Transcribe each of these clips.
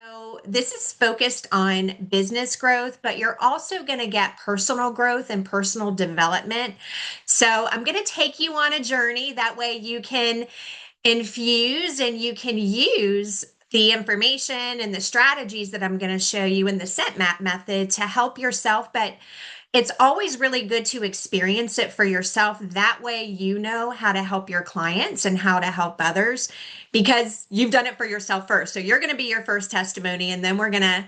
So this is focused on business growth, but you're also going to get personal growth and personal development. So I'm going to take you on a journey. That way you can infuse and you can use the information and the strategies that I'm going to show you in the SCENTMAP method to help yourself. But it's always really good to experience it for yourself. That way, you know how to help your clients and how to help others because you've done it for yourself first. So you're going to be your first testimony, and then we're going to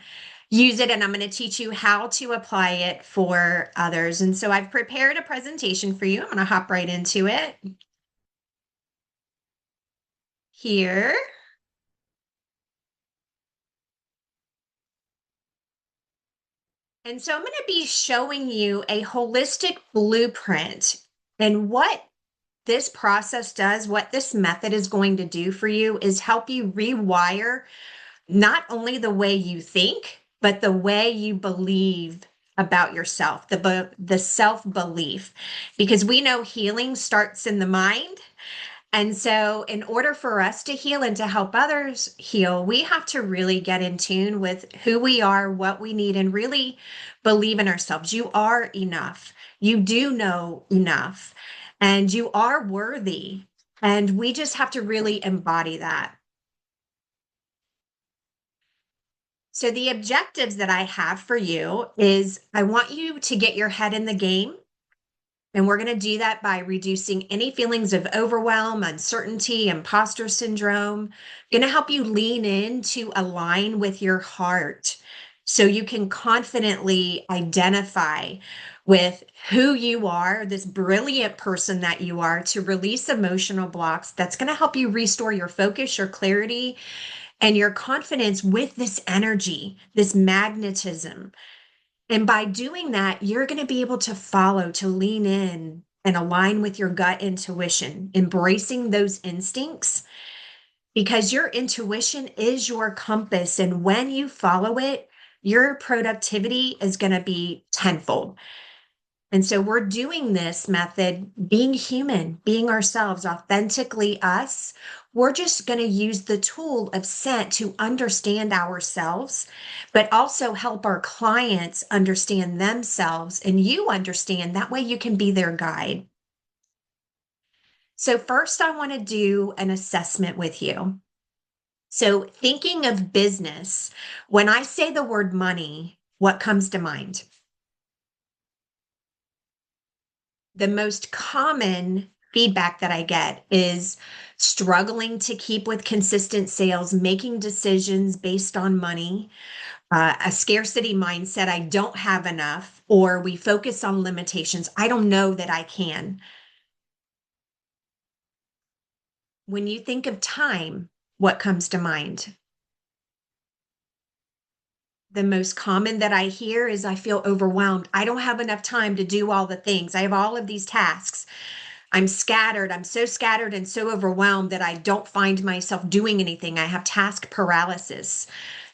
use it and I'm going to teach you how to apply it for others. And so I've prepared a presentation for you. I'm going to hop right into it here. And so I'm going to be showing you a holistic blueprint and what this process does, what this method is going to do for you is help you rewire not only the way you think, but the way you believe about yourself, the self-belief, because we know healing starts in the mind. And so, in order for us to heal and to help others heal, we have to really get in tune with who we are, what we need, and really believe in ourselves. You are enough. You do know enough, and you are worthy. And we just have to really embody that. So, the objectives that I have for you is I want you to get your head in the game. And we're going to do that by reducing any feelings of overwhelm, uncertainty, imposter syndrome. Going to help you lean in to align with your heart so you can confidently identify with who you are, this brilliant person that you are, to release emotional blocks. That's going to help you restore your focus, your clarity, and your confidence with this energy, this magnetism. And by doing that, you're going to be able to follow, to lean in and align with your gut intuition, embracing those instincts because your intuition is your compass. And when you follow it, your productivity is going to be tenfold. And so we're doing this method being human, being ourselves, authentically us. We're just going to use the tool of scent to understand ourselves, but also help our clients understand themselves and you understand. That way you can be their guide. So, first, I want to do an assessment with you. So, thinking of business, when I say the word money, what comes to mind? The most common feedback that I get is struggling to keep with consistent sales, making decisions based on money, a scarcity mindset, I don't have enough, or we focus on limitations. I don't know that I can. When you think of time, what comes to mind? The most common that I hear is I feel overwhelmed. I don't have enough time to do all the things. I have all of these tasks. I'm scattered. I'm so scattered and so overwhelmed that I don't find myself doing anything. I have task paralysis.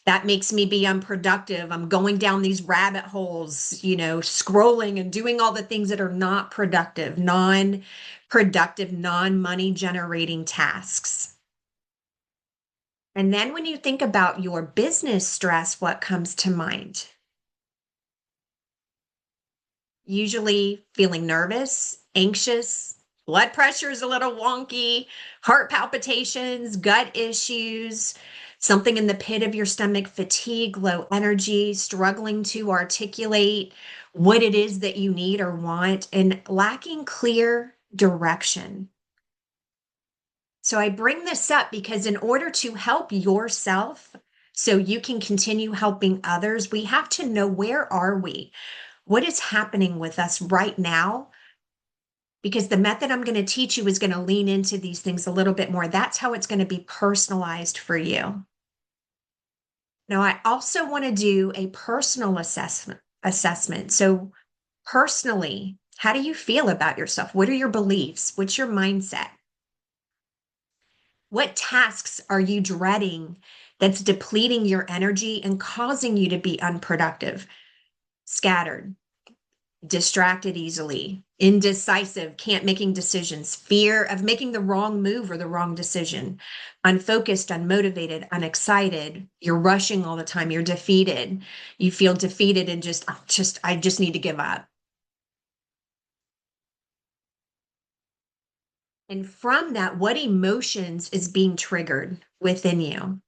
That makes me be unproductive. I'm going down these rabbit holes, scrolling and doing all the things that are not productive, non-productive, non-money generating tasks. And then when you think about your business stress, what comes to mind? Usually feeling nervous, anxious, blood pressure is a little wonky, heart palpitations, gut issues, something in the pit of your stomach, fatigue, low energy, struggling to articulate what it is that you need or want, and lacking clear direction. So I bring this up because in order to help yourself so you can continue helping others, we have to know where are we? What is happening with us right now? Because the method I'm going to teach you is going to lean into these things a little bit more. That's how it's going to be personalized for you. Now, I also want to do a personal assessment. So personally, how do you feel about yourself? What are your beliefs? What's your mindset? What tasks are you dreading that's depleting your energy and causing you to be unproductive, scattered? distracted easily, indecisive, can't making decisions, fear of making the wrong move or the wrong decision, unfocused, unmotivated, unexcited. You're rushing all the time. You're defeated. You feel defeated and I just need to give up. And from that, what emotions is being triggered within you?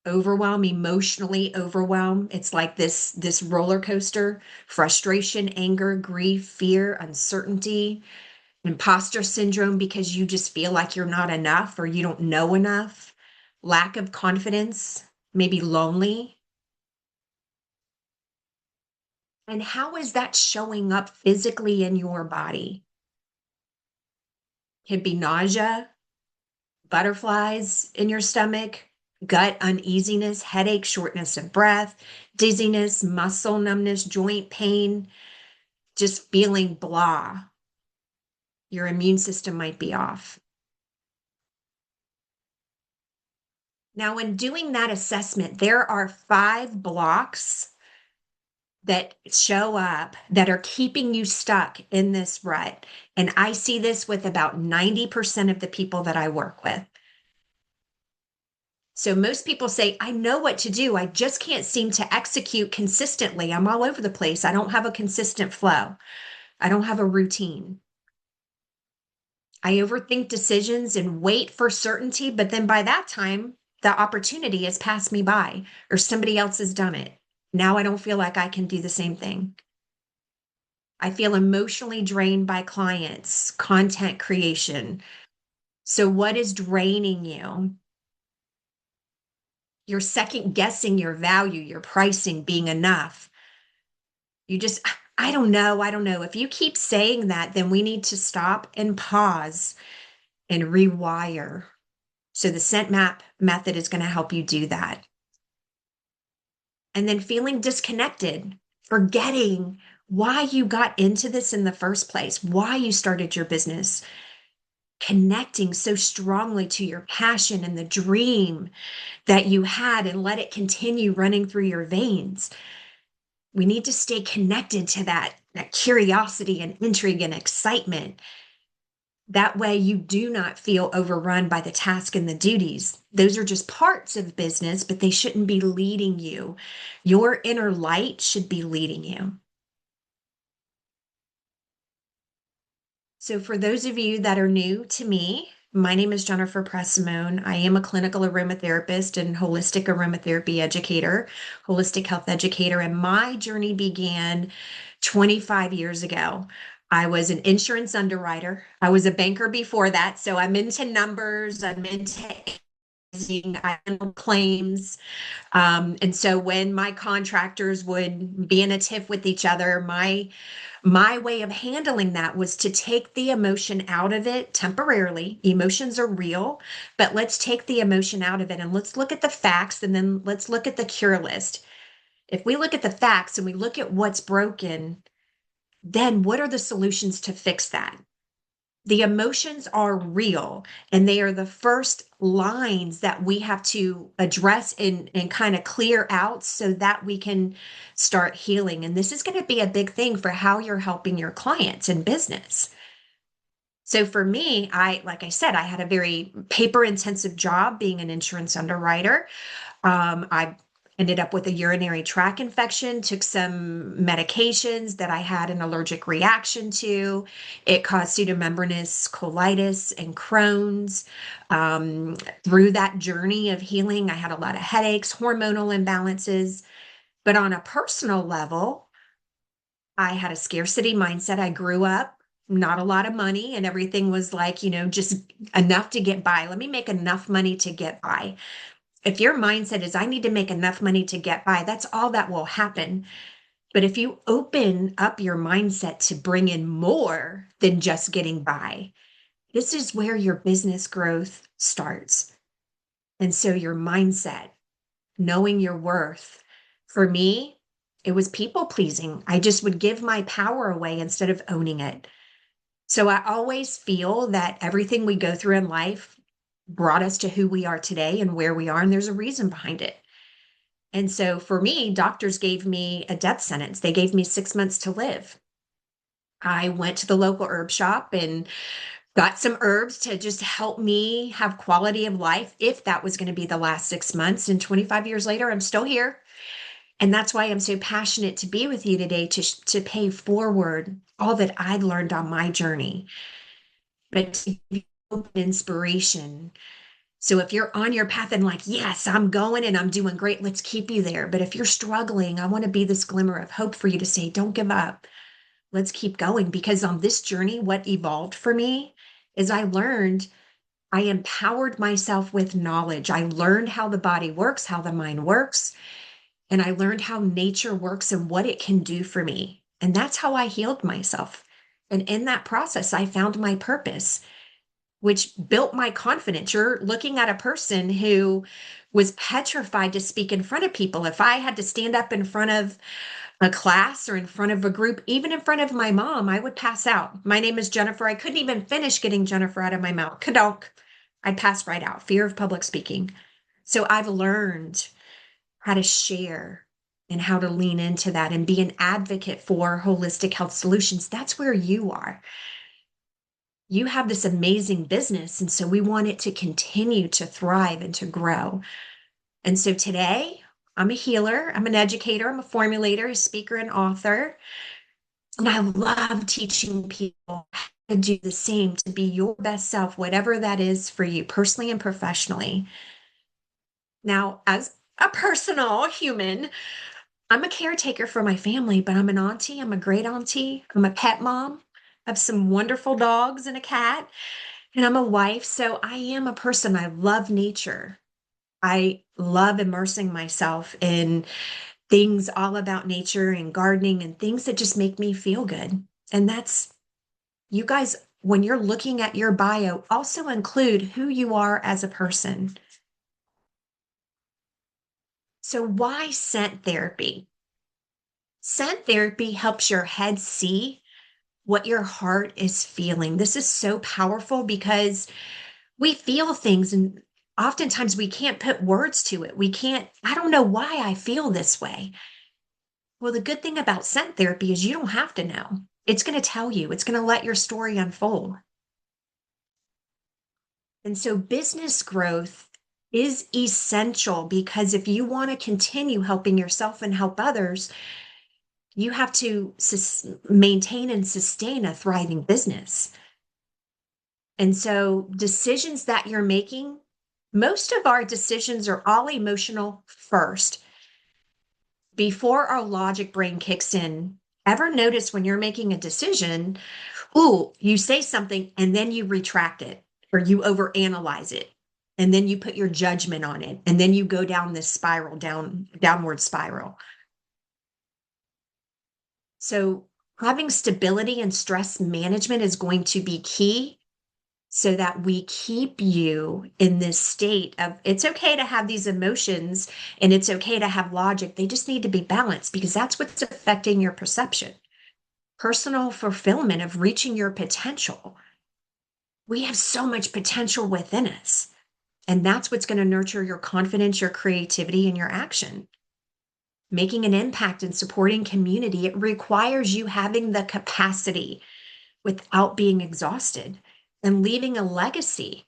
Overwhelm, emotionally overwhelm. It's like this roller coaster, frustration, anger, grief, fear, uncertainty, imposter syndrome because you just feel like you're not enough or you don't know enough, lack of confidence, maybe lonely. And how is that showing up physically in your body? It can be nausea, butterflies in your stomach, gut uneasiness, headache, shortness of breath, dizziness, muscle numbness, joint pain, just feeling blah. Your immune system might be off. Now, when doing that assessment, there are 5 blocks that show up that are keeping you stuck in this rut. And I see this with about 90% of the people that I work with. So most people say, I know what to do. I just can't seem to execute consistently. I'm all over the place. I don't have a consistent flow. I don't have a routine. I overthink decisions and wait for certainty. But then by that time, the opportunity has passed me by or somebody else has done it. Now I don't feel like I can do the same thing. I feel emotionally drained by clients, content creation. So, what is draining you? You're second guessing your value, your pricing being enough. You just, I don't know. I don't know. If you keep saying that, then we need to stop and pause and rewire. So, the SCENTMAP method is going to help you do that. And then feeling disconnected, forgetting why you got into this in the first place, why you started your business, connecting so strongly to your passion and the dream that you had and let it continue running through your veins. We need to stay connected to that curiosity and intrigue and excitement. That way you do not feel overrun by the task and the duties. Those are just parts of business, but they shouldn't be leading you. Your inner light should be leading you. So, for those of you that are new to me, my name is Jennifer Pressimone. I am a clinical aromatherapist and holistic aromatherapy educator, holistic health educator, and my journey began 25 years ago. I was an insurance underwriter. I was a banker before that, so I'm into numbers, I'm into I handle claims. And so when my contractors would be in a tiff with each other, my way of handling that was to take the emotion out of it temporarily. Emotions are real, but let's take the emotion out of it and let's look at the facts and then let's look at the cure list. If we look at the facts and we look at what's broken, then what are the solutions to fix that? The emotions are real and they are the first lines that we have to address and kind of clear out so that we can start healing. And this is going to be a big thing for how you're helping your clients in business. So for me, like I said, I had a very paper intensive job being an insurance underwriter. I ended up with a urinary tract infection, took some medications that I had an allergic reaction to. It caused pseudomembranous colitis and Crohn's. Through that journey of healing, I had a lot of headaches, hormonal imbalances. But on a personal level, I had a scarcity mindset. I grew up not a lot of money and everything was like, just enough to get by. Let me make enough money to get by. If your mindset is, I need to make enough money to get by, that's all that will happen. But if you open up your mindset to bring in more than just getting by, this is where your business growth starts. And so your mindset, knowing your worth, for me, it was people pleasing. I just would give my power away instead of owning it. So I always feel that everything we go through in life brought us to who we are today and where we are, and there's a reason behind it. And so for me, doctors gave me a death sentence. They gave me 6 months to live. I went to the local herb shop and got some herbs to just help me have quality of life if that was going to be the last 6 months. And 25 years later, I'm still here. And that's why I'm so passionate to be with you today to pay forward all that I learned on my journey, but to give you inspiration. So if you're on your path and like, yes, I'm going and I'm doing great, let's keep you there. But if you're struggling, I want to be this glimmer of hope for you to say, don't give up. Let's keep going. Because on this journey, what evolved for me is I empowered myself with knowledge. I learned how the body works, how the mind works, and I learned how nature works and what it can do for me. And that's how I healed myself. And in that process, I found my purpose, which built my confidence. You're looking at a person who was petrified to speak in front of people. If I had to stand up in front of a class or in front of a group, even in front of my mom, I would pass out. My name is Jennifer. I couldn't even finish getting Jennifer out of my mouth. Kadonk. I'd pass right out. Fear of public speaking. So I've learned how to share and how to lean into that and be an advocate for holistic health solutions. That's where you are. You have this amazing business. And so we want it to continue to thrive and to grow. And so today, I'm a healer, I'm an educator, I'm a formulator, a speaker, and author. And I love teaching people how to do the same, to be your best self, whatever that is for you, personally and professionally. Now, as a personal human, I'm a caretaker for my family, but I'm an auntie. I'm a great auntie. I'm a pet mom. I have some wonderful dogs and a cat, and I'm a wife. So I am a person. I love nature. I love immersing myself in things all about nature and gardening and things that just make me feel good. And that's, you guys, when you're looking at your bio, also include who you are as a person. So why scent therapy? Scent therapy helps your head see what your heart is feeling. This is so powerful because we feel things and oftentimes we can't put words to it. I don't know why I feel this way. Well, the good thing about scent therapy is you don't have to know. It's going to tell you, it's going to let your story unfold. And so business growth is essential because if you want to continue helping yourself and help others, you have to maintain and sustain a thriving business. And so decisions that you're making, most of our decisions are all emotional first before our logic brain kicks in. Ever notice when you're making a decision, ooh, you say something and then you retract it or you overanalyze it and then you put your judgment on it and then you go down this spiral, downward spiral. So having stability and stress management is going to be key so that we keep you in this state of it's okay to have these emotions and it's okay to have logic. They just need to be balanced because that's what's affecting your perception. Personal fulfillment of reaching your potential. We have so much potential within us. And that's what's going to nurture your confidence, your creativity, and your action. Making an impact and supporting community, it requires you having the capacity without being exhausted and leaving a legacy.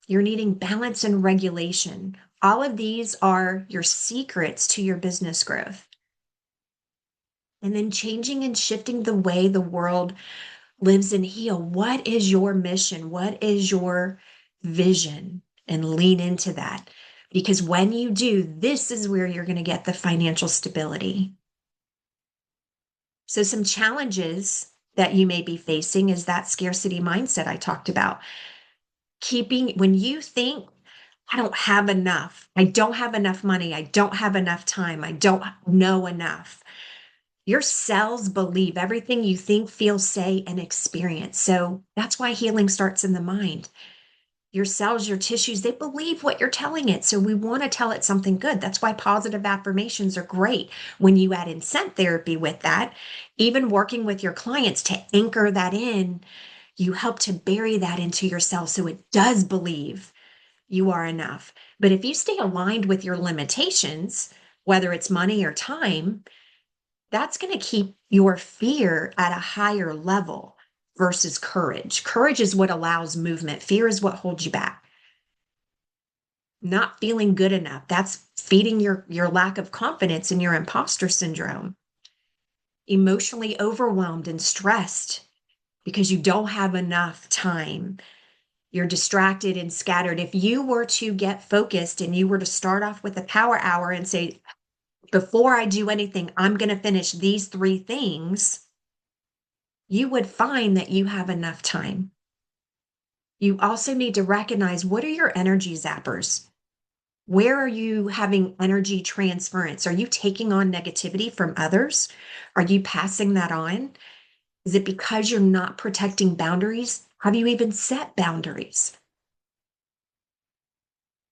You're needing balance and regulation. All of these are your secrets to your business growth. And then changing and shifting the way the world lives and heal. What is your mission? What is your vision? And lean into that. Because when you do, this is where you're going to get the financial stability. So some challenges that you may be facing is that scarcity mindset I talked about. When you think, I don't have enough, I don't have enough money, I don't have enough time, I don't know enough. Your cells believe everything you think, feel, say, and experience. So that's why healing starts in the mind. Your cells, your tissues, they believe what you're telling it. So we want to tell it something good. That's why positive affirmations are great. When you add in scent therapy with that, even working with your clients to anchor that in, you help to bury that into yourself so it does believe you are enough. But if you stay aligned with your limitations, whether it's money or time, that's going to keep your fear at a higher level versus courage. Courage is what allows movement. Fear is what holds you back. Not feeling good enough. That's feeding your lack of confidence and your imposter syndrome. Emotionally overwhelmed and stressed because you don't have enough time. You're distracted and scattered. If you were to get focused and you were to start off with a power hour and say, before I do anything, I'm going to finish these 3 things, you would find that you have enough time. You also need to recognize, what are your energy zappers? Where are you having energy transference? Are you taking on negativity from others? Are you passing that on? Is it because you're not protecting boundaries? Have you even set boundaries?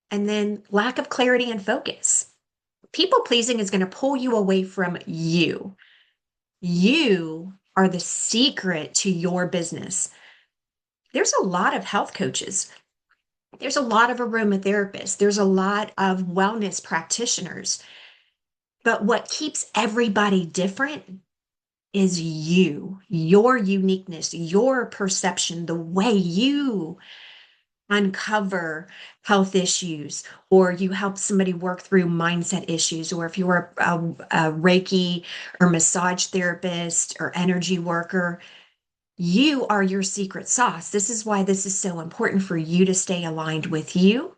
And then lack of clarity and focus. People pleasing is going to pull you away from you. You are the secret to your business. There's a lot of health coaches. There's a lot of aromatherapists. There's a lot of wellness practitioners. But what keeps everybody different is you, your uniqueness, your perception, the way you uncover health issues, or you help somebody work through mindset issues, or if you're a Reiki or massage therapist or energy worker, you are your secret sauce. This is why this is so important for you to stay aligned with you.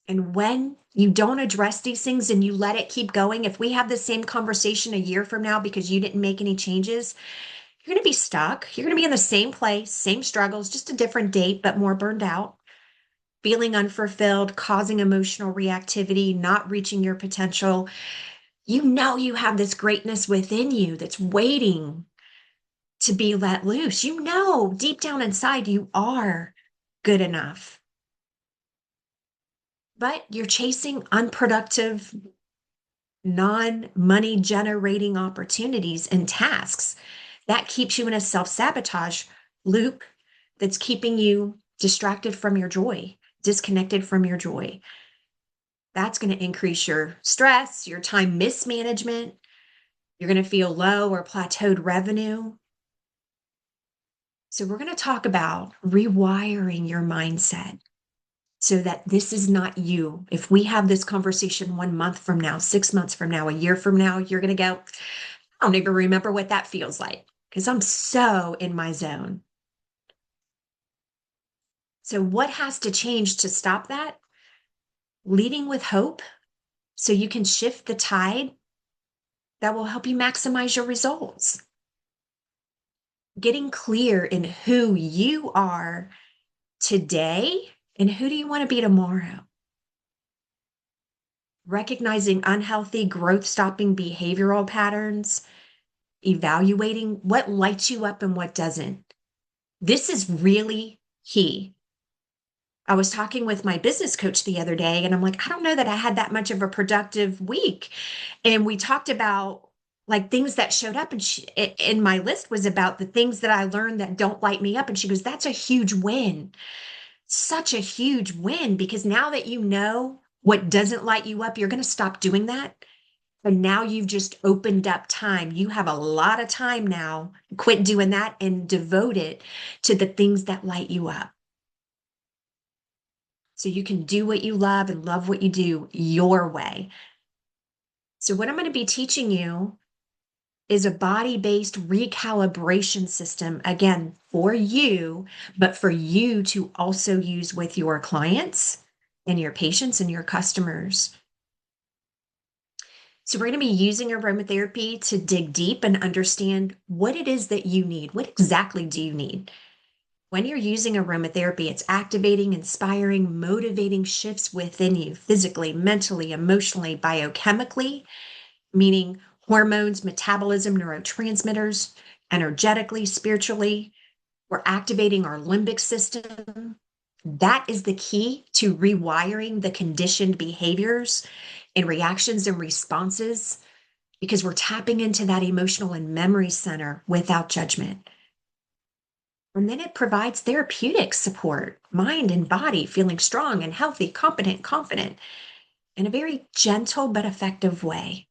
And when you don't address these things and you let it keep going, if we have the same conversation a year from now because you didn't make any changes, you're going to be stuck. You're going to be in the same place, same struggles, just a different date, but more burned out, feeling unfulfilled, causing emotional reactivity, not reaching your potential. You know you have this greatness within you that's waiting to be let loose. You know deep down inside you are good enough. But you're chasing unproductive, non-money generating opportunities and tasks. That keeps you in a self-sabotage loop that's keeping you distracted from your joy, disconnected from your joy. That's going to increase your stress, your time mismanagement. You're going to feel low or plateaued revenue. So we're going to talk about rewiring your mindset so that this is not you. If we have this conversation 1 month from now, 6 months from now, a year from now, you're going to go, I don't even remember what that feels like because I'm so in my zone. So what has to change to stop that? Leading with hope so you can shift the tide that will help you maximize your results. Getting clear in who you are today and who do you want to be tomorrow. Recognizing unhealthy growth stopping behavioral patterns, evaluating what lights you up and what doesn't. This is really key. I was talking with my business coach the other day, and I'm like, I don't know that I had that much of a productive week. And we talked about like things that showed up, and in my list was about the things that I learned that don't light me up. And she goes, that's a huge win. Such a huge win, because now that you know what doesn't light you up, you're going to stop doing that. And now you've just opened up time. You have a lot of time now. Quit doing that and devote it to the things that light you up. So you can do what you love and love what you do your way. So what I'm going to be teaching you is a body-based recalibration system, again, for you, but for you to also use with your clients and your patients and your customers. So we're going to be using aromatherapy to dig deep and understand what it is that you need. What exactly do you need? When you're using aromatherapy, it's activating, inspiring, motivating shifts within you physically, mentally, emotionally, biochemically, meaning hormones, metabolism, neurotransmitters, energetically, spiritually. We're activating our limbic system. That is the key to rewiring the conditioned behaviors and reactions and responses because we're tapping into that emotional and memory center without judgment. And then it provides therapeutic support, mind and body feeling strong and healthy, competent, confident. in a very gentle but effective way.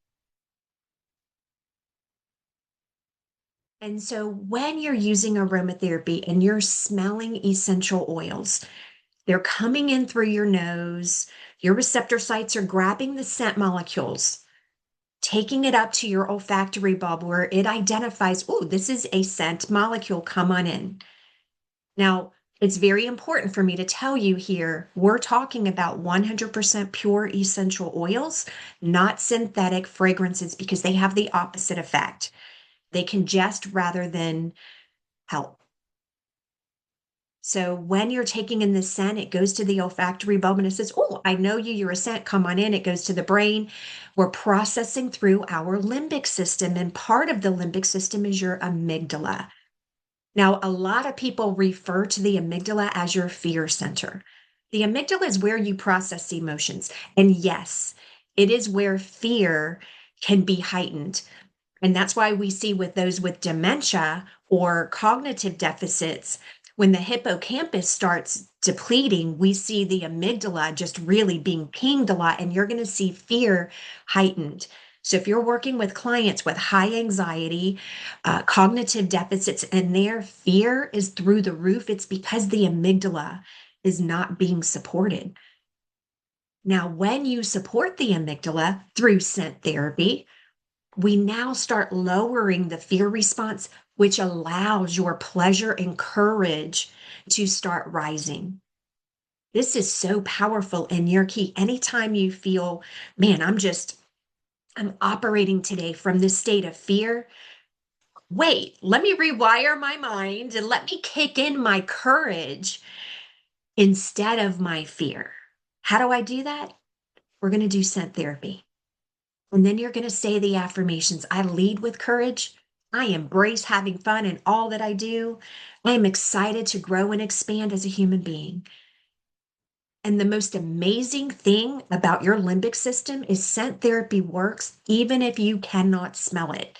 And so when you're using aromatherapy and you're smelling essential oils, they're coming in through your nose, your receptor sites are grabbing the scent molecules, taking it up to your olfactory bulb where it identifies, oh, this is a scent molecule, come on in. Now, it's very important for me to tell you here, we're talking about 100% pure essential oils, not synthetic fragrances, because they have the opposite effect. They congest rather than help. So when you're taking in the scent, it goes to the olfactory bulb and it says, oh, I know you, you're a scent, come on in. It goes to the brain. We're processing through our limbic system, and part of the limbic system is your amygdala. Now, a lot of people refer to the amygdala as your fear center. The amygdala is where you process emotions. And yes, it is where fear can be heightened. And that's why we see with those with dementia or cognitive deficits, when the hippocampus starts depleting, we see the amygdala just really being pinged a lot, and you're going to see fear heightened. So if you're working with clients with high anxiety, cognitive deficits, and their fear is through the roof, it's because the amygdala is not being supported. Now, when you support the amygdala through scent therapy, we now start lowering the fear response, which allows your pleasure and courage to start rising. This is so powerful in your key. Anytime you feel, man, I'm operating today from this state of fear. Wait, let me rewire my mind and let me kick in my courage instead of my fear. How do I do that? We're going to do scent therapy. And then you're going to say the affirmations. I lead with courage. I embrace having fun in all that I do. I am excited to grow and expand as a human being. And the most amazing thing about your limbic system is scent therapy works even if you cannot smell it.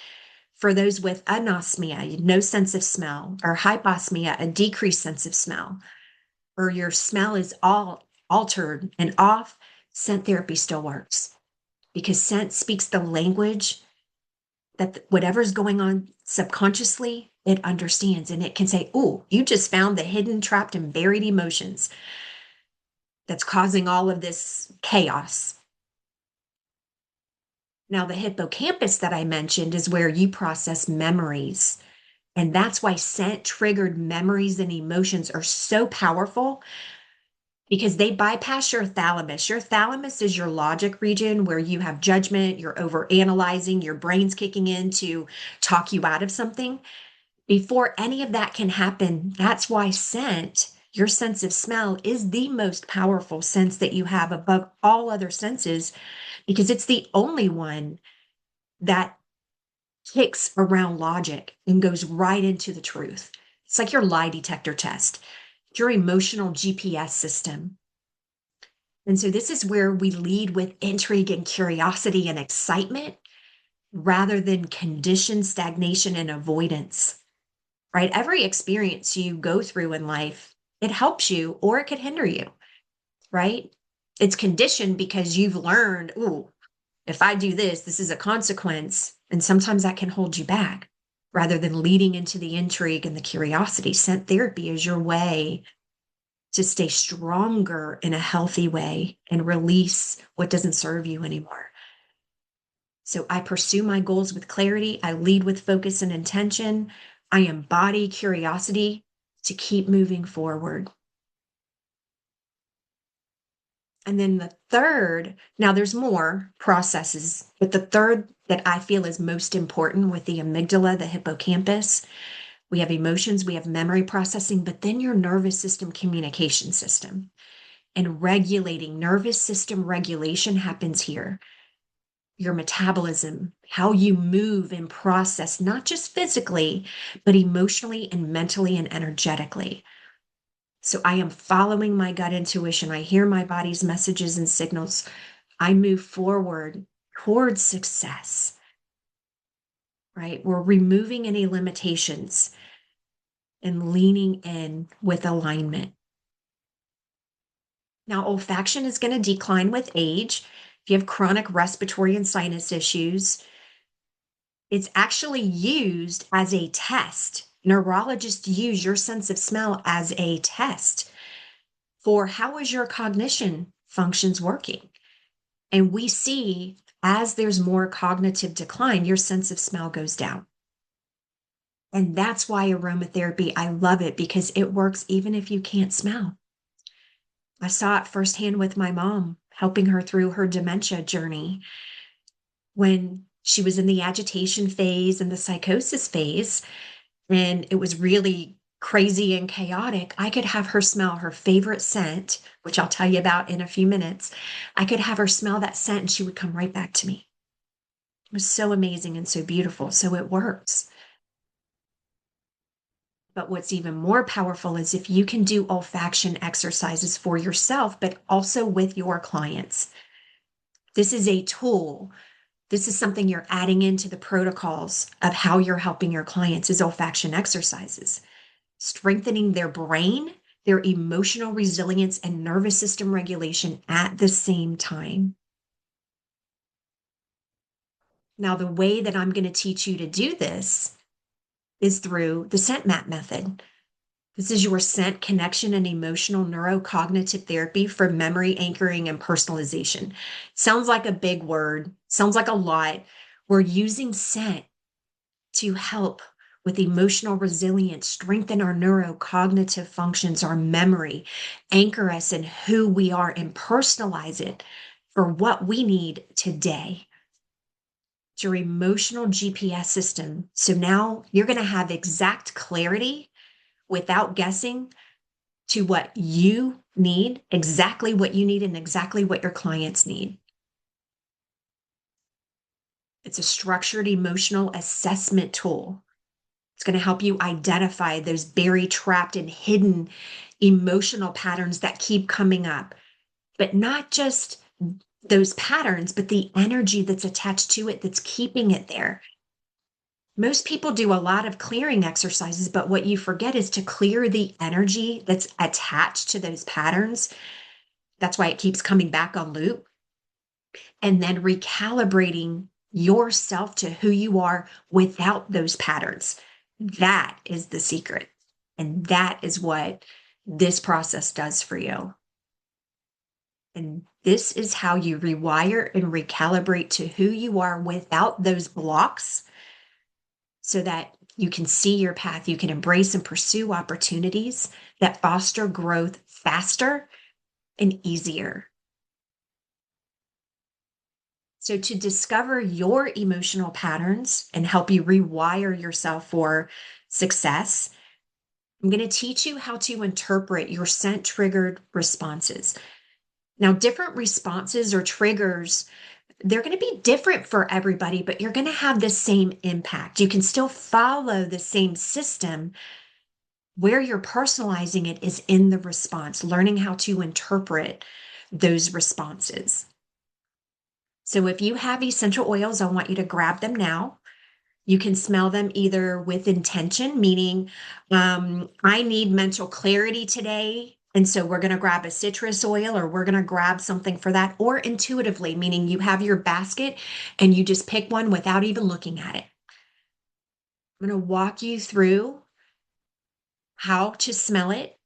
For those with anosmia, no sense of smell, or hyposmia, a decreased sense of smell, or your smell is all altered and off, scent therapy still works because scent speaks the language that whatever's going on subconsciously, it understands, and it can say, oh, you just found the hidden, trapped, and buried emotions that's causing all of this chaos. Now, the hippocampus that I mentioned is where you process memories. And that's why scent triggered memories and emotions are so powerful, because they bypass your thalamus. Your thalamus is your logic region where you have judgment, you're over analyzing, your brain's kicking in to talk you out of something. Before any of that can happen, that's why scent, your sense of smell, is the most powerful sense that you have above all other senses, because it's the only one that kicks around logic and goes right into the truth. It's like your lie detector test, your emotional GPS system. And so this is where we lead with intrigue and curiosity and excitement rather than conditioned stagnation and avoidance, right? Every experience you go through in life, it helps you or it could hinder you, right? It's conditioned because you've learned, ooh, if I do this, this is a consequence. And sometimes that can hold you back rather than leading into the intrigue and the curiosity. Scent therapy is your way to stay stronger in a healthy way and release what doesn't serve you anymore. So I pursue my goals with clarity. I lead with focus and intention. I embody curiosity to keep moving forward. And then the third, now there's more processes, but the third that I feel is most important with the amygdala, the hippocampus, we have emotions, we have memory processing, but then your nervous system communication system. And regulating, nervous system regulation happens here. Your metabolism, how you move and process, not just physically, but emotionally and mentally and energetically. So I am following my gut intuition. I hear my body's messages and signals. I move forward towards success, right? We're removing any limitations and leaning in with alignment. Now, olfaction is going to decline with age. if you have chronic respiratory and sinus issues, it's actually used as a test. Neurologists use your sense of smell as a test for how is your cognition functions working. And we see as there's more cognitive decline, your sense of smell goes down. And that's why aromatherapy, I love it because it works even if you can't smell. I saw it firsthand with my mom, helping her through her dementia journey when she was in the agitation phase and the psychosis phase, and it was really crazy and chaotic. I could have her smell her favorite scent, which I'll tell you about in a few minutes. I could have her smell that scent and she would come right back to me. It was so amazing and so beautiful. So it works. But what's even more powerful is if you can do olfaction exercises for yourself, but also with your clients. This is a tool. This is something you're adding into the protocols of how you're helping your clients is olfaction exercises, strengthening their brain, their emotional resilience, and nervous system regulation at the same time. Now, the way that I'm going to teach you to do this is through the SCENTMAP method. This is your scent connection and emotional neurocognitive therapy for memory anchoring and personalization. Sounds like a big word, sounds like a lot. We're using scent to help with emotional resilience, strengthen our neurocognitive functions, our memory, anchor us in who we are, and personalize it for what we need today. It's your emotional GPS system. So now you're going to have exact clarity without guessing to what you need, exactly what you need, and exactly what your clients need. It's a structured emotional assessment tool. It's going to help you identify those buried, trapped, and hidden emotional patterns that keep coming up. But not just those patterns, but the energy that's attached to it that's keeping it there. Most people do a lot of clearing exercises, but what you forget is to clear the energy that's attached to those patterns. That's why it keeps coming back on loop. And then recalibrating yourself to who you are without those patterns. That is the secret. And that is what this process does for you. And this is how you rewire and recalibrate to who you are without those blocks so that you can see your path. You can embrace and pursue opportunities that foster growth faster and easier. So, to discover your emotional patterns and help you rewire yourself for success, I'm going to teach you how to interpret your scent triggered responses. Now, different responses or triggers, they're going to be different for everybody, but you're going to have the same impact. You can still follow the same system. Where you're personalizing it is in the response, learning how to interpret those responses. So if you have essential oils, I want you to grab them now. You can smell them either with intention, meaning I need mental clarity today. And so we're going to grab a citrus oil or we're going to grab something for that, or intuitively, meaning you have your basket and you just pick one without even looking at it. I'm going to walk you through how to smell it.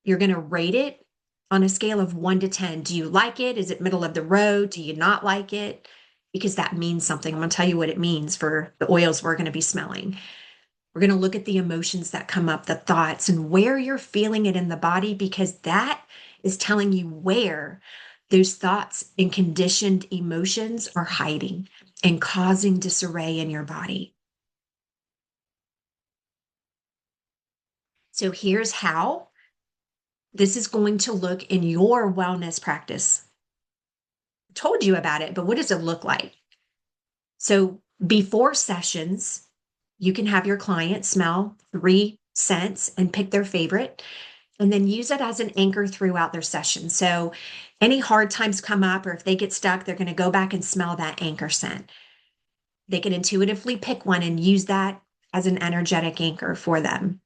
You're going to rate it on a scale of 1 to 10. Do you like it? Is it middle of the road? Do you not like it? Because that means something. I'm going to tell you what it means for the oils we're going to be smelling. We're going to look at the emotions that come up, the thoughts, and where you're feeling it in the body, because that is telling you where those thoughts and conditioned emotions are hiding and causing disarray in your body. So here's how this is going to look in your wellness practice. I told you about it, but what does it look like? So before sessions, you can have your client smell 3 scents and pick their favorite, and then use it as an anchor throughout their session. So any hard times come up, or if they get stuck, they're going to go back and smell that anchor scent. They can intuitively pick one and use that as an energetic anchor for them.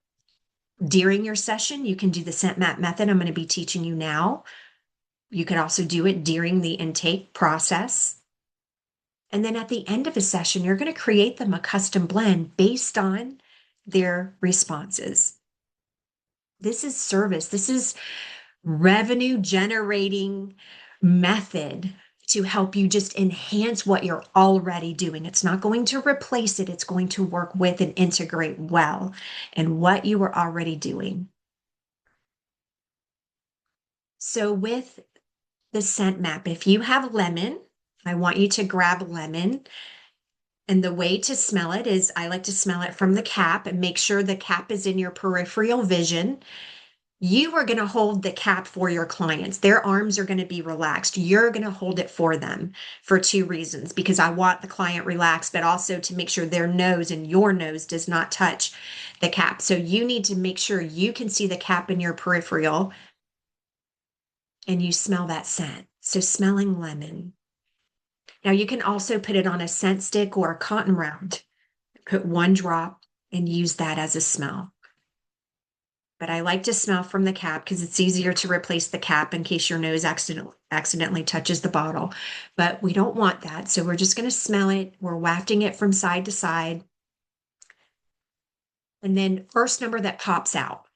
During your session, you can do the SCENTMAP method I'm going to be teaching you now. You could also do it during the intake process. And then at the end of a session, you're going to create them a custom blend based on their responses. This is service. This is revenue generating method to help you just enhance what you're already doing. It's not going to replace it. It's going to work with and integrate well in what you were already doing. So with the scent map, if you have lemon, I want you to grab lemon. And the way to smell it is I like to smell it from the cap and make sure the cap is in your peripheral vision. You are going to hold the cap for your clients. Their arms are going to be relaxed. You're going to hold it for them for two reasons, because I want the client relaxed, but also to make sure their nose and your nose does not touch the cap. So you need to make sure you can see the cap in your peripheral and you smell that scent. So smelling lemon. Now you can also put it on a scent stick or a cotton round. Put one drop and use that as a smell. But I like to smell from the cap because it's easier to replace the cap in case your nose accidentally touches the bottle. But we don't want that. So we're just going to smell it. We're wafting it from side to side. And then first number that pops out.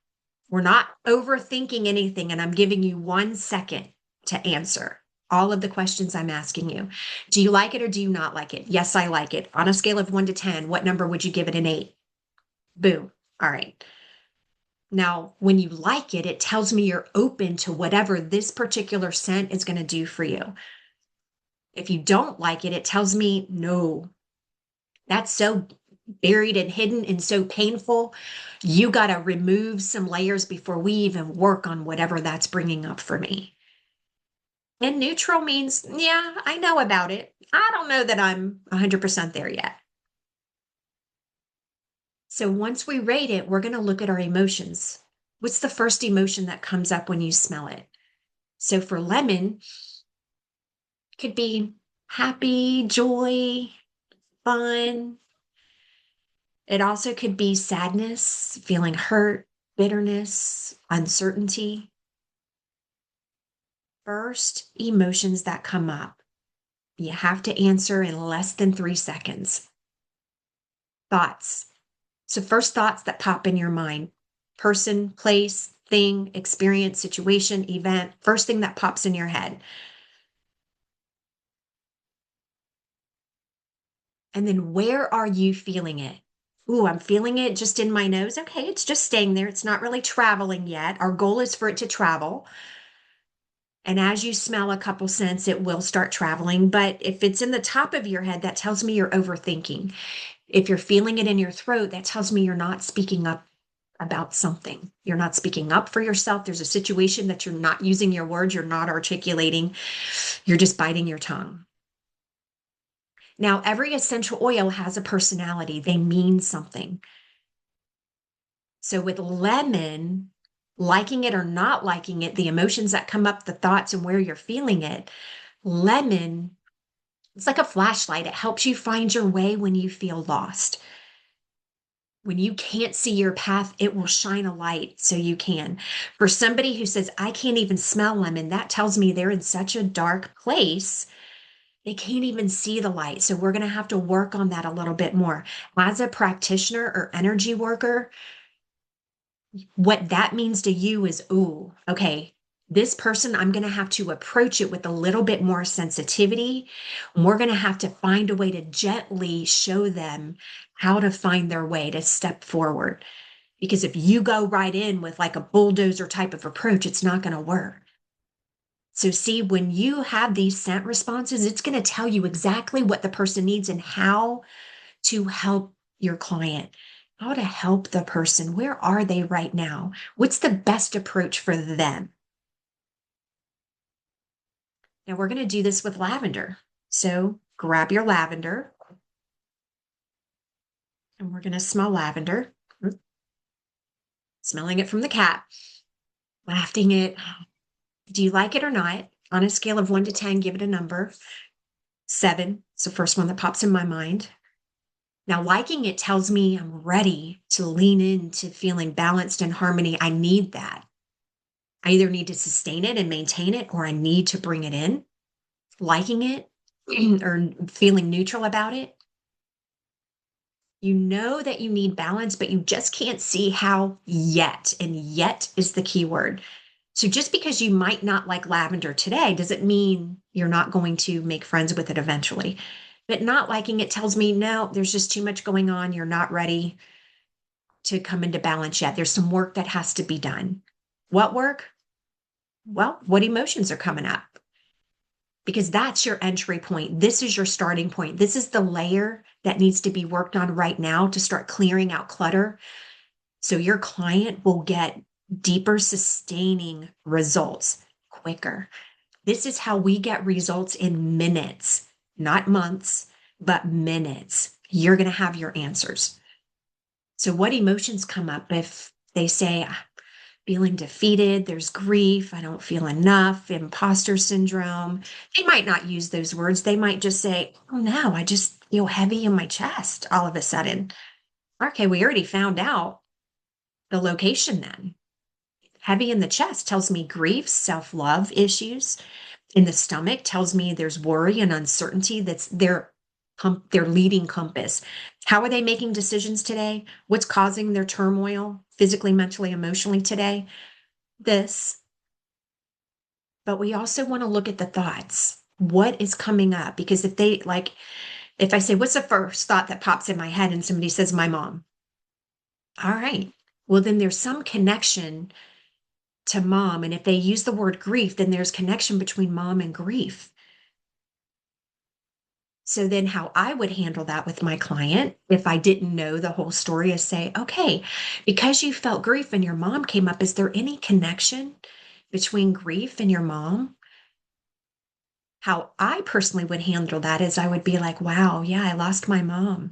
We're not overthinking anything. And I'm giving you 1 second to answer all of the questions I'm asking you. Do you like it or do you not like it? Yes, I like it. On a scale of 1 to 10, what number would you give it an 8? Boom. All right. Now, when you like it, it tells me you're open to whatever this particular scent is going to do for you. If you don't like it, it tells me, no, that's so buried and hidden and so painful. You got to remove some layers before we even work on whatever that's bringing up for me. And neutral means, yeah, I know about it. I don't know that I'm 100% there yet. So once we rate it, we're going to look at our emotions. What's the first emotion that comes up when you smell it? So for lemon, it could be happy, joy, fun. It also could be sadness, feeling hurt, bitterness, uncertainty. First emotions that come up. You have to answer in less than 3 seconds. Thoughts. So first thoughts that pop in your mind. Person, place, thing, experience, situation, event. First thing that pops in your head. And then where are you feeling it? Ooh, I'm feeling it just in my nose. Okay, it's just staying there. It's not really traveling yet. Our goal is for it to travel. And as you smell a couple scents, it will start traveling. But if it's in the top of your head, that tells me you're overthinking. If you're feeling it in your throat, that tells me you're not speaking up about something. You're not speaking up for yourself. There's a situation that you're not using your words, you're not articulating, you're just biting your tongue. Now, every essential oil has a personality, they mean something. So with lemon, liking it or not liking it, the emotions that come up, the thoughts, and where you're feeling it, lemon, it's like a flashlight. It helps you find your way when you feel lost. When you can't see your path, it will shine a light so you can. For somebody who says, I can't even smell lemon, that tells me they're in such a dark place, they can't even see the light. So we're going to have to work on that a little bit more. As a practitioner or energy worker, what that means to you is, ooh, okay, this person, I'm going to have to approach it with a little bit more sensitivity. We're going to have to find a way to gently show them how to find their way to step forward. Because if you go right in with like a bulldozer type of approach, it's not going to work. So see, when you have these scent responses, it's going to tell you exactly what the person needs and how to help your client, how to help the person. Where are they right now? What's the best approach for them? Now we're going to do this with lavender. So grab your lavender and we're going to smell lavender. Smelling it from the cap, wafting it. Do you like it or not? On a scale of 1 to 10, give it a number. 7. It's the first one that pops in my mind. Now, liking it tells me I'm ready to lean into feeling balanced and harmony. I need that. I either need to sustain it and maintain it, or I need to bring it in, liking it or feeling neutral about it. You know that you need balance, but you just can't see how yet. And yet is the key word. So just because you might not like lavender today doesn't mean you're not going to make friends with it eventually. But not liking it tells me, no, there's just too much going on. You're not ready to come into balance yet. There's some work that has to be done. What work? Well, what emotions are coming up? Because that's your entry point. This is your starting point. This is the layer that needs to be worked on right now to start clearing out clutter. So your client will get deeper, sustaining results quicker. This is how we get results in minutes, not months, but minutes. You're going to have your answers. So, what emotions come up if they say, feeling defeated, there's grief, I don't feel enough, imposter syndrome? They might not use those words. They might just say, oh no, I just feel heavy in my chest all of a sudden. Okay, we already found out the location then. Heavy in the chest tells me grief, self-love issues. In the stomach tells me there's worry and uncertainty. That's their leading compass. How are they making decisions today? What's causing their turmoil physically, mentally, emotionally today? This. But we also want to look at the thoughts. What is coming up? Because if I say, what's the first thought that pops in my head, and somebody says, my mom. All right. Well, then there's some connection to mom. And if they use the word grief, then there's connection between mom and grief. So then how I would handle that with my client, if I didn't know the whole story, is say, okay, because you felt grief and your mom came up, is there any connection between grief and your mom? How I personally would handle that is I would be like, wow, yeah, I lost my mom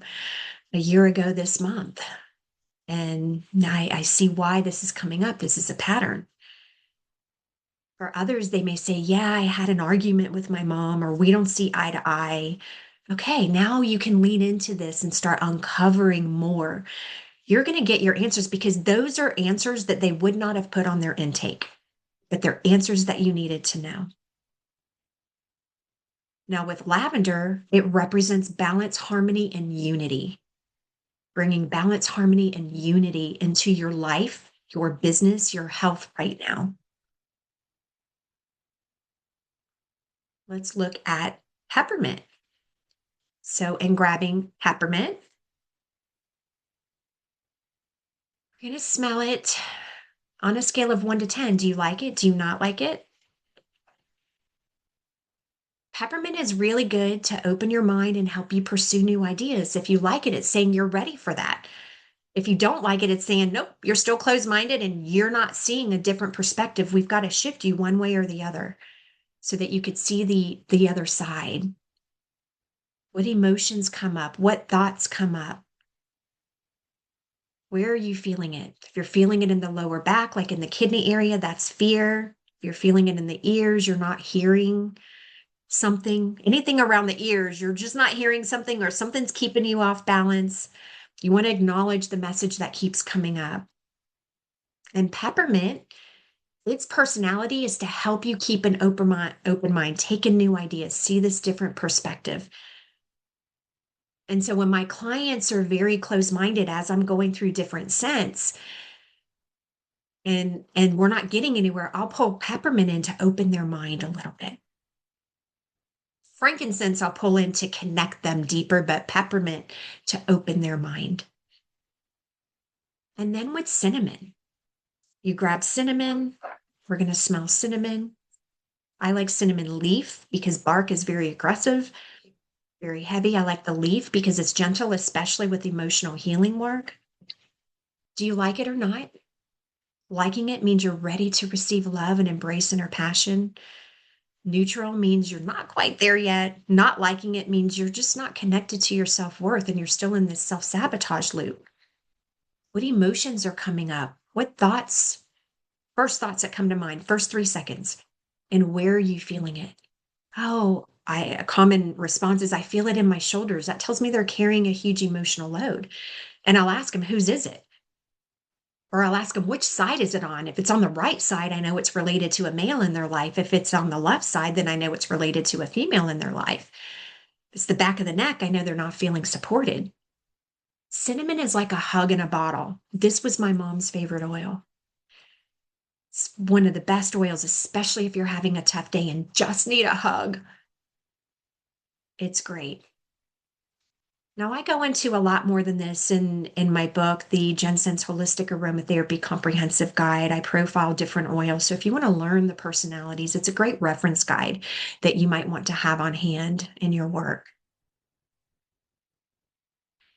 a year ago this month. And I see why this is coming up. This is a pattern. For others, they may say, yeah, I had an argument with my mom, or we don't see eye to eye. Okay, now you can lean into this and start uncovering more. You're going to get your answers because those are answers that they would not have put on their intake, but they're answers that you needed to know. Now, with lavender, it represents balance, harmony, and unity. Bringing balance, harmony, and unity into your life, your business, your health right now. Let's look at peppermint. So, in grabbing peppermint, you're going to smell it on a scale of 1 to 10. Do you like it? Do you not like it? Peppermint is really good to open your mind and help you pursue new ideas. If you like it, it's saying you're ready for that. If you don't like it, it's saying, nope, you're still closed-minded and you're not seeing a different perspective. We've got to shift you one way or the other so that you could see the other side. What emotions come up? What thoughts come up? Where are you feeling it? If you're feeling it in the lower back, like in the kidney area, that's fear. If you're feeling it in the ears, you're not hearing something. Anything around the ears, you're just not hearing something, or something's keeping you off balance. You want to acknowledge the message that keeps coming up. And peppermint, its personality is to help you keep an open mind, take in new ideas, see this different perspective. And so when my clients are very close-minded as I'm going through different scents and we're not getting anywhere, I'll pull peppermint in to open their mind a little bit. Frankincense I'll pull in to connect them deeper, but peppermint to open their mind. And then with cinnamon, you grab cinnamon. We're going to smell cinnamon. I like cinnamon leaf because bark is very aggressive, very heavy. I like the leaf because it's gentle, especially with emotional healing work. Do you like it or not? Liking it means you're ready to receive love and embrace inner passion. Neutral means you're not quite there yet. Not liking it means you're just not connected to your self-worth and you're still in this self-sabotage loop. What emotions are coming up? What thoughts? First thoughts that come to mind, first 3 seconds. And where are you feeling it? Oh, a common response is I feel it in my shoulders. That tells me they're carrying a huge emotional load. And I'll ask them, whose is it? Or I'll ask them, which side is it on? If it's on the right side, I know it's related to a male in their life. If it's on the left side, then I know it's related to a female in their life. If it's the back of the neck, I know they're not feeling supported. Cinnamon is like a hug in a bottle. This was my mom's favorite oil. It's one of the best oils, especially if you're having a tough day and just need a hug. It's great. Now, I go into a lot more than this in my book, the JennScents Holistic Aromatherapy Comprehensive Guide. I profile different oils. So if you want to learn the personalities, it's a great reference guide that you might want to have on hand in your work.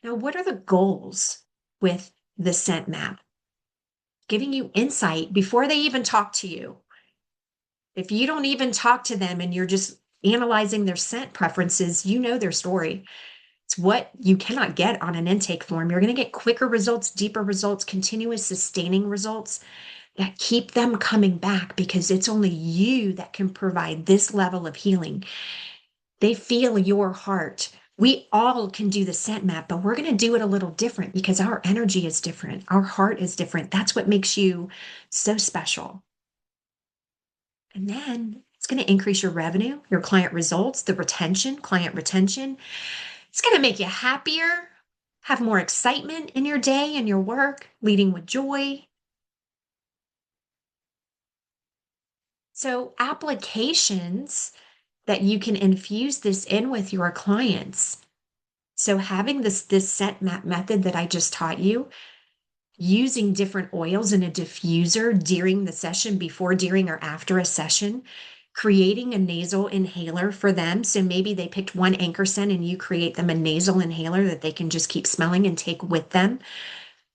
Now, what are the goals with the scent map? Giving you insight before they even talk to you. If you don't even talk to them and you're just analyzing their scent preferences, you know their story. It's what you cannot get on an intake form. You're going to get quicker results, deeper results, continuous sustaining results that keep them coming back because it's only you that can provide this level of healing. They feel your heart. We all can do the scent map, but we're going to do it a little different because our energy is different. Our heart is different. That's what makes you so special. And then it's going to increase your revenue, your client results, the retention, client retention. It's going to make you happier, have more excitement in your day and your work, leading with joy. So, applications that you can infuse this in with your clients. So, having this scent map method that I just taught you, using different oils in a diffuser during the session, before, during, or after a session, creating a nasal inhaler for them. So maybe they picked one anchor scent and you create them a nasal inhaler that they can just keep smelling and take with them.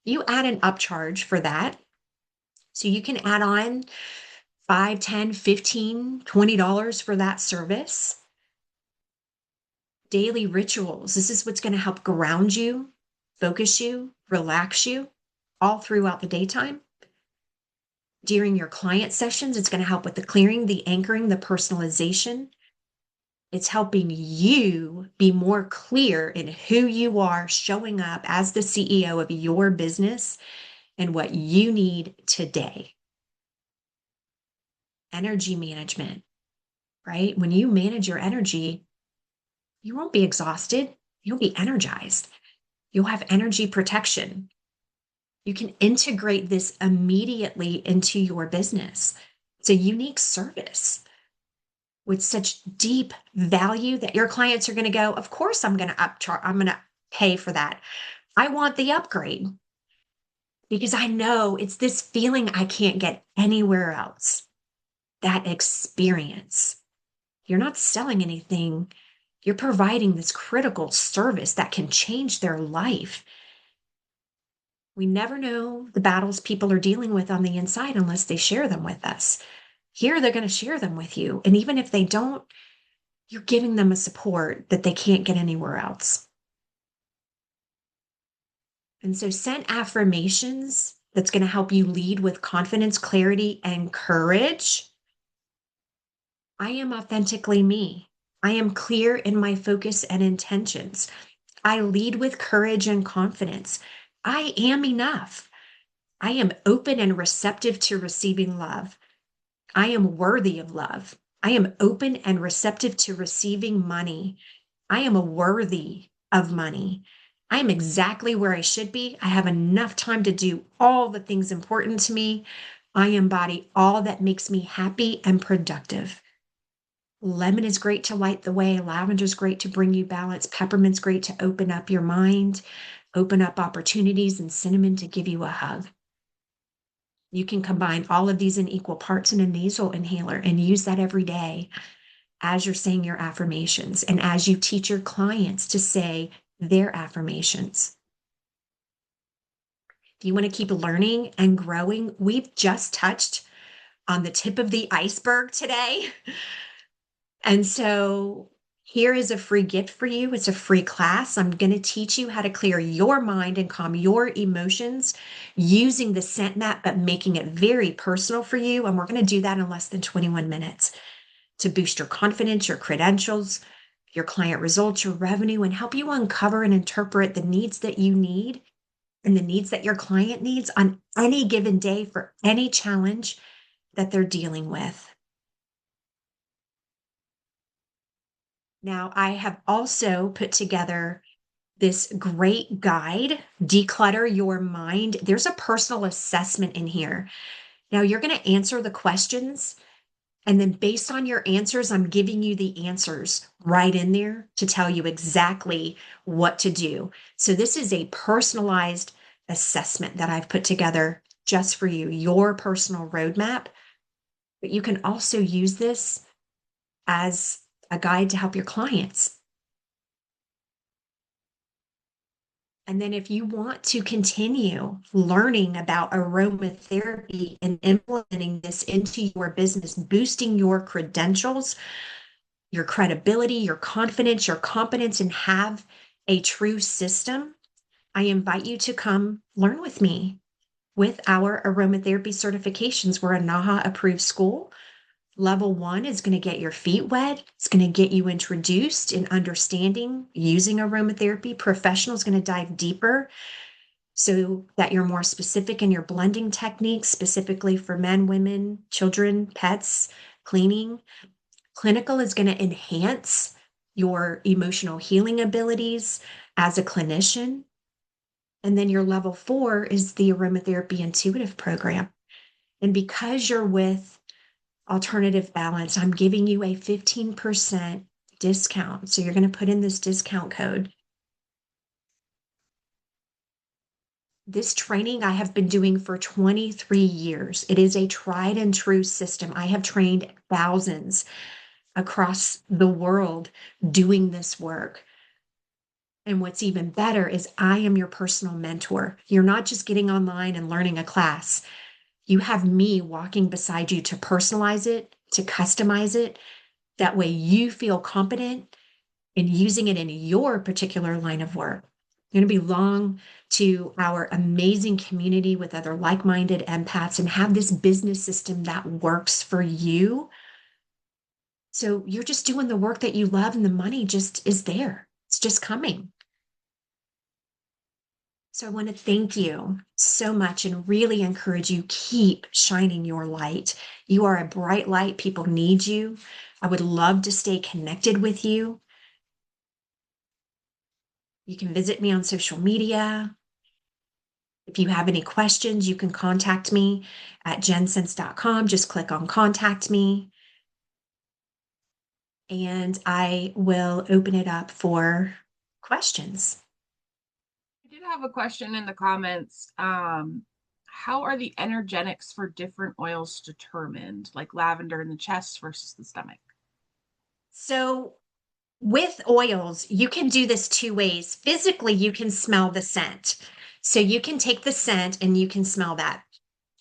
You add an upcharge for that. So you can add on $5, $10, $15, $20 for that service. Daily rituals. This is what's going to help ground you, focus you, relax you all throughout the daytime. During your client sessions, it's going to help with the clearing, the anchoring, the personalization. It's helping you be more clear in who you are, showing up as the CEO of your business and what you need today. Energy management, right? When you manage your energy, you won't be exhausted. You'll be energized. You'll have energy protection. You can integrate this immediately into your business. It's a unique service with such deep value that your clients are going to go, of course, I'm going to pay for that. I want the upgrade because I know it's this feeling I can't get anywhere else. That experience. You're not selling anything. You're providing this critical service that can change their life. We never know the battles people are dealing with on the inside unless they share them with us. Here, they're going to share them with you. And even if they don't, you're giving them a support that they can't get anywhere else. And so scent affirmations that's going to help you lead with confidence, clarity, and courage. I am authentically me. I am clear in my focus and intentions. I lead with courage and confidence. I am enough. I am open and receptive to receiving love. I am worthy of love. I am open and receptive to receiving money. I am worthy of money. I am exactly where I should be. I have enough time to do all the things important to me. I embody all that makes me happy and productive. Lemon is great to light the way. Lavender is great to bring you balance. Peppermint's great to open up your mind, open up opportunities, and cinnamon to give you a hug. You can combine all of these in equal parts in a nasal inhaler and use that every day as you're saying your affirmations and as you teach your clients to say their affirmations. If you want to keep learning and growing, we've just touched on the tip of the iceberg today. And so here is a free gift for you. It's a free class. I'm going to teach you how to clear your mind and calm your emotions using the scent map, but making it very personal for you. And we're going to do that in less than 21 minutes to boost your confidence, your credentials, your client results, your revenue, and help you uncover and interpret the needs that you need and the needs that your client needs on any given day for any challenge that they're dealing with. Now, I have also put together this great guide, Declutter Your Mind. There's a personal assessment in here. Now, you're going to answer the questions, and then based on your answers, I'm giving you the answers right in there to tell you exactly what to do. So, this is a personalized assessment that I've put together just for you, your personal roadmap. But you can also use this as a guide to help your clients. And then if you want to continue learning about aromatherapy and implementing this into your business, boosting your credentials, your credibility, your confidence, your competence, and have a true system, I invite you to come learn with me with our aromatherapy certifications. We're a NAHA approved school. Level 1 is going to get your feet wet. It's going to get you introduced in understanding using aromatherapy. Professional is going to dive deeper so that you're more specific in your blending techniques, specifically for men, women, children, pets, cleaning. Clinical is going to enhance your emotional healing abilities as a clinician. And then your level 4 is the aromatherapy intuitive program. And because you're with Alternative Balance, I'm giving you a 15% discount. So you're going to put in this discount code. This training I have been doing for 23 years. It is a tried and true system. I have trained thousands across the world doing this work. And what's even better is I am your personal mentor. You're not just getting online and learning a class. You have me walking beside you to personalize it, to customize it. That way you feel competent in using it in your particular line of work. You're going to belong to our amazing community with other like-minded empaths and have this business system that works for you. So you're just doing the work that you love and the money just is there. It's just coming. So I want to thank you so much and really encourage you, keep shining your light. You are a bright light. People need you. I would love to stay connected with you. You can visit me on social media. If you have any questions, you can contact me at JennScents.com. Just click on contact me and I will open it up for questions. I did have a question in the comments. How are the energetics for different oils determined, like lavender in the chest versus the stomach? So with oils, you can do this two ways. Physically, you can smell the scent. So you can take the scent and you can smell that.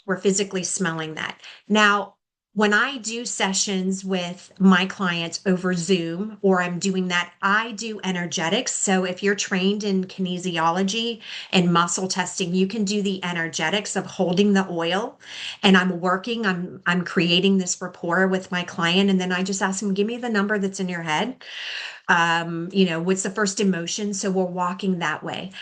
We're physically smelling that. Now, when I do sessions with my clients over Zoom, or I'm doing that, I do energetics. So if you're trained in kinesiology and muscle testing, you can do the energetics of holding the oil. And I'm creating this rapport with my client. And then I just ask them, give me the number that's in your head. What's the first emotion? So we're walking that way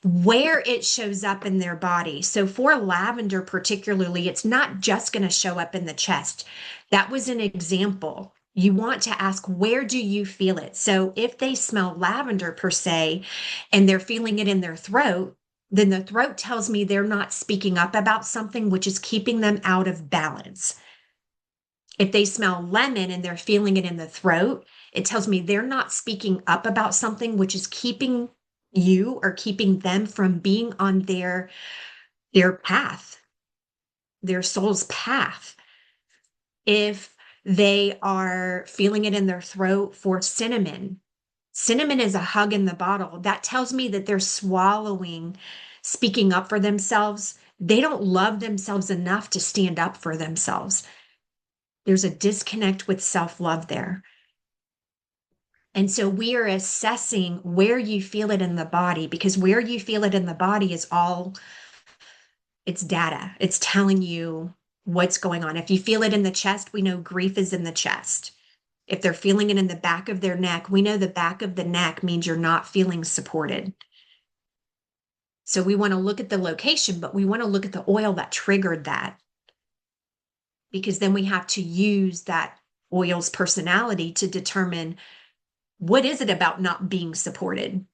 where it shows up in their body. So for lavender particularly, it's not just going to show up in the chest. That was an example. You want to ask, where do you feel it? So if they smell lavender per se, and they're feeling it in their throat, then the throat tells me they're not speaking up about something, which is keeping them out of balance. If they smell lemon and they're feeling it in the throat, it tells me they're not speaking up about something, which is keeping you or keeping them from being on their path, their soul's path. If they are feeling it in their throat for cinnamon, cinnamon is a hug in the bottle. That tells me that they're swallowing, speaking up for themselves. They don't love themselves enough to stand up for themselves. There's a disconnect with self-love there. And so we are assessing where you feel it in the body, because where you feel it in the body is all, it's data. It's telling you what's going on. If you feel it in the chest, we know grief is in the chest. If they're feeling it in the back of their neck, we know the back of the neck means you're not feeling supported. So we want to look at the location, but we want to look at the oil that triggered that, because then we have to use that oil's personality to determine what is it about not being supported.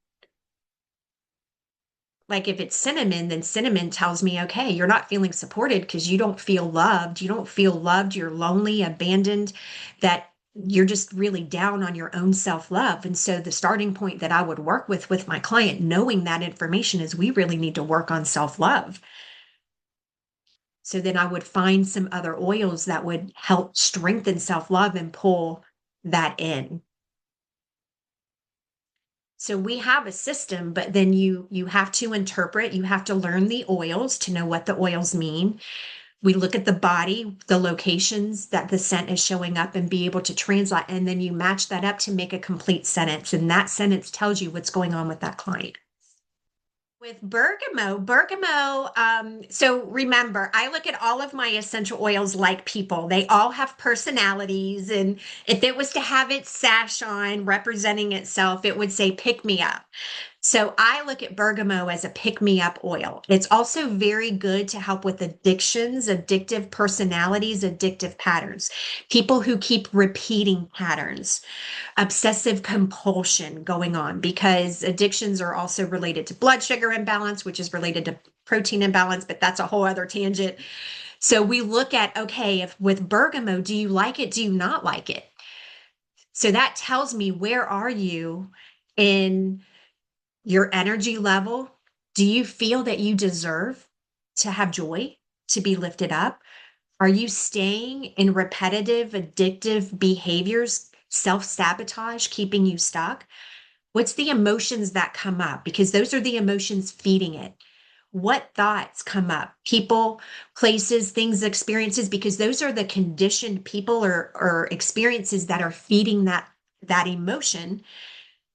Like if it's cinnamon, then cinnamon tells me, okay, you're not feeling supported because you don't feel loved. You don't feel loved. You're lonely, abandoned, that you're just really down on your own self-love. And so the starting point that I would work with my client, knowing that information, is we really need to work on self-love. So then I would find some other oils that would help strengthen self-love and pull that in. So we have a system, but then you have to interpret, you have to learn the oils to know what the oils mean. We look at the body, the locations that the scent is showing up, and be able to translate, and then you match that up to make a complete sentence, and that sentence tells you what's going on with that client. With bergamot, so remember, I look at all of my essential oils like people. They all have personalities. And if it was to have its sash on representing itself, it would say pick me up. So I look at bergamot as a pick me up oil. It's also very good to help with addictions, addictive personalities, addictive patterns, people who keep repeating patterns, obsessive compulsion going on, because addictions are also related to blood sugar imbalance, which is related to protein imbalance, but that's a whole other tangent. So we look at, okay, if with bergamot, do you like it? Do you not like it? So that tells me, where are you in your energy level? Do you feel that you deserve to have joy, to be lifted up? Are you staying in repetitive, addictive behaviors, self-sabotage, keeping you stuck? What's the emotions that come up? Because those are the emotions feeding it. What thoughts come up? People, places, things, experiences, because those are the conditioned people or experiences that are feeding that emotion,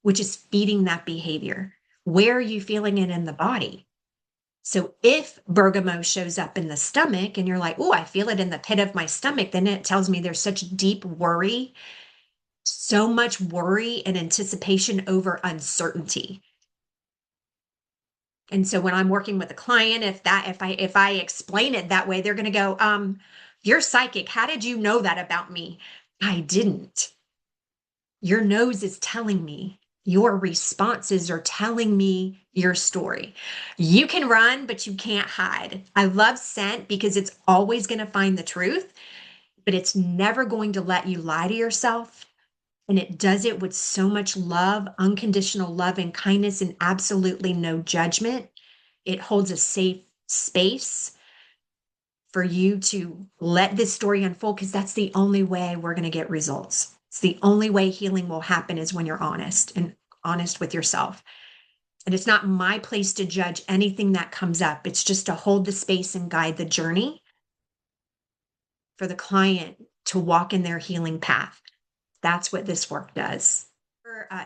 which is feeding that behavior. Where are you feeling it in the body? So if bergamot shows up in the stomach and you're like, oh, I feel it in the pit of my stomach, then it tells me there's such deep worry, so much worry and anticipation over uncertainty. And so when I'm working with a client, if I explain it that way, they're going to go, you're psychic. How did you know that about me? I didn't. Your nose is telling me. Your responses are telling me your story. You can run, but you can't hide. I love scent because it's always going to find the truth, but it's never going to let you lie to yourself. And it does it with so much love, unconditional love and kindness, and absolutely no judgment. It holds a safe space for you to let this story unfold, because that's the only way we're going to get results. It's the only way healing will happen, is when you're honest and honest with yourself. And it's not my place to judge anything that comes up. It's just to hold the space and guide the journey for the client to walk in their healing path. That's what this work does.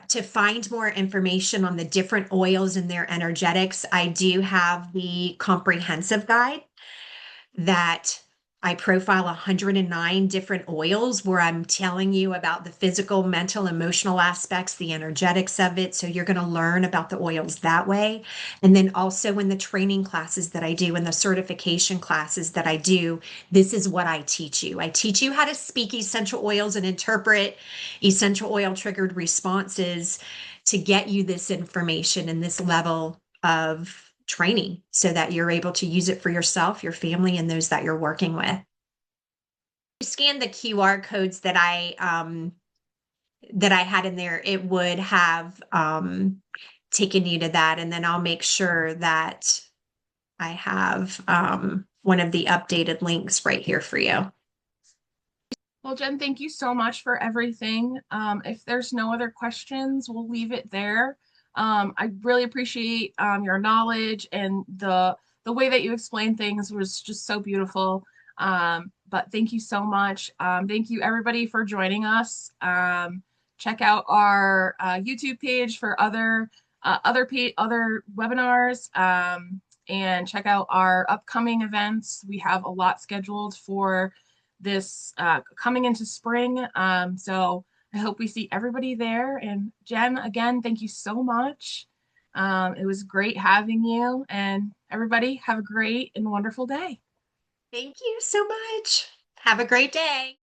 To find more information on the different oils and their energetics, I do have the comprehensive guide that I profile 109 different oils, where I'm telling you about the physical, mental, emotional aspects, the energetics of it. So you're going to learn about the oils that way. And then also in the training classes that I do, and the certification classes that I do, this is what I teach you. I teach you how to speak essential oils and interpret essential oil triggered responses to get you this information and this level of training, so that you're able to use it for yourself, your family, and those that you're working with. You scan the QR codes that I had in there, it would have taken you to that, and then I'll make sure that I have one of the updated links right here for you. Well, Jen, thank you so much for everything. If there's no other questions, we'll leave it there. I really appreciate your knowledge, and the way that you explained things was just so beautiful. But thank you so much. Thank you everybody for joining us. Check out our YouTube page for other webinars, and check out our upcoming events. We have a lot scheduled for this coming into spring. So I hope we see everybody there. And Jen, again, thank you so much. It was great having you, and everybody have a great and wonderful day. Thank you so much. Have a great day.